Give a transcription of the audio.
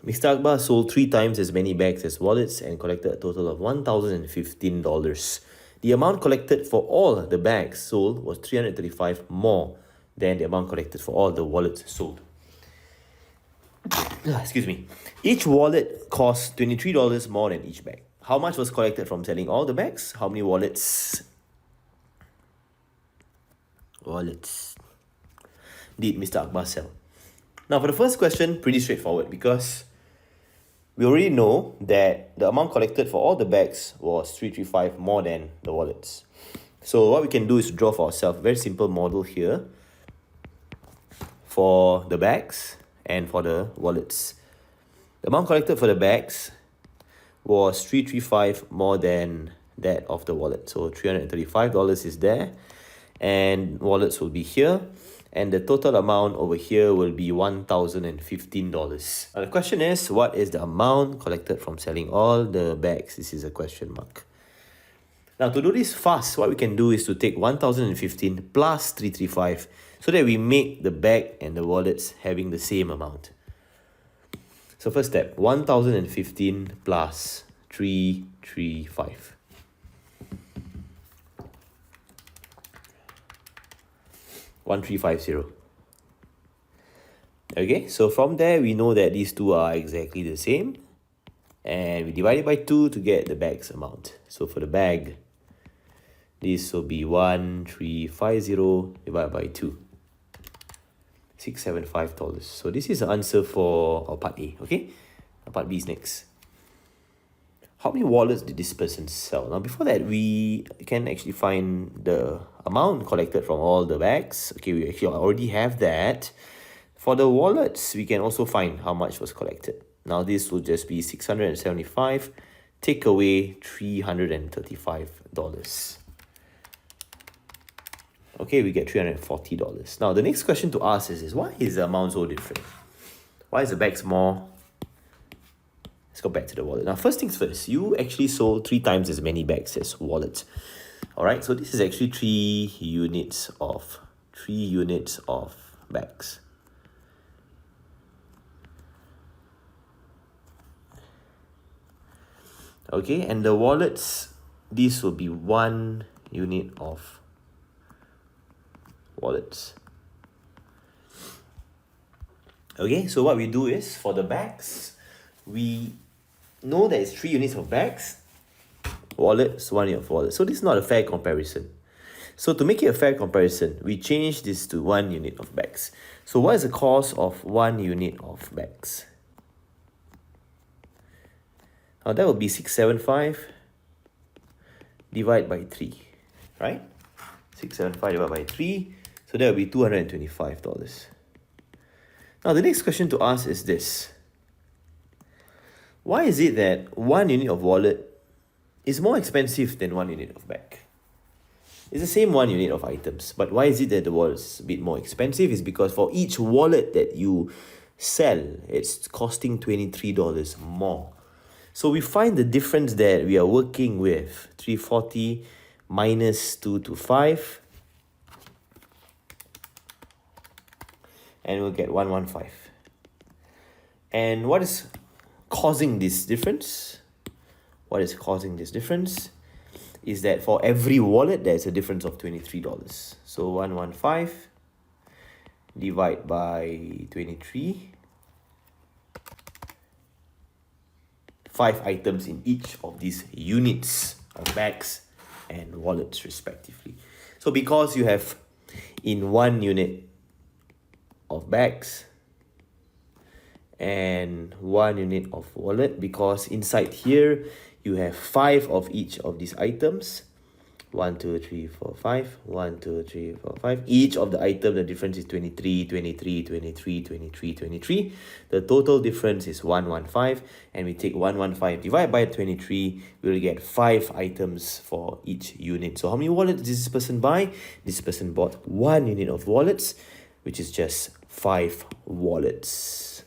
Mr. Akbar sold 3 times as many bags as wallets and collected a total of $1,015. The amount collected for all the bags sold was $335 more than the amount collected for all the wallets sold. Excuse me. Each wallet cost $23 more than each bag. How much was collected from selling all the bags? How many wallets did Mr. Akbar sell? Now, for the first question, pretty straightforward because we already know that the amount collected for all the bags was 335 more than the wallets. So what we can do is draw for ourselves a very simple model here for the bags and for the wallets. The amount collected for the bags was 335 more than that of the wallet. So $335 is there, and wallets will be here, and the total amount over here will be $1,015. Now the question is, what is the amount collected from selling all the bags? This is a question mark. Now to do this fast, what we can do is to take 1,015 plus 335 so that we make the bag and the wallets having the same amount. So first step, 1,015 plus 335. $1,350. Okay, so from there we know that these two are exactly the same, and we divide it by 2 to get the bag's amount. So for the bag, this will be 1,350 divided by 2, $675. So this is the answer for our part A. Okay, part B is next. How many wallets did this person sell? Now before that, we can actually find the amount collected from all the bags. Okay, we actually already have that. For the wallets, we can also find how much was collected. Now this will just be 675, take away $335. Okay, we get $340. Now the next question to ask is why is the amount so different? Why is the bags more? Let's go back to the wallet. Now, first things first, you actually sold 3 times as many bags as wallets. All right, so this is actually 3 units of bags. Okay, and the wallets, this will be 1 unit of wallets. Okay, so what we do is for the bags, we know that it's 3 units of bags, wallets, 1 unit of wallets. So this is not a fair comparison. So to make it a fair comparison, we change this to 1 unit of bags. So what is the cost of 1 unit of bags? Now that would be 675 divided by 3, right? 675 divided by 3, so that would be $225. Now the next question to ask is this. Why is it that 1 unit of wallet is more expensive than 1 unit of bag? It's the same 1 unit of items, but why is it that the wallet is a bit more expensive? It's because for each wallet that you sell, it's costing $23 more. So we find the difference that we are working with. 340 minus 225, and we'll get 115. And what is causing this difference? What is causing this difference is that for every wallet, there's a difference of $23. So 115 divide by 23. 5 items in each of these units of bags and wallets respectively. So because you have in 1 unit of bags and 1 unit of wallet, because inside here you have 5 of each of these items. 1, 2, 3, 4, 5. 1, 2, 3, 4, 5. Each of the item, the difference is 23, 23, 23, 23, 23. The total difference is 115, and we take 115 divided by 23, we will get 5 items for each unit. So how many wallets did this person buy? This person bought 1 unit of wallets, which is just 5 wallets.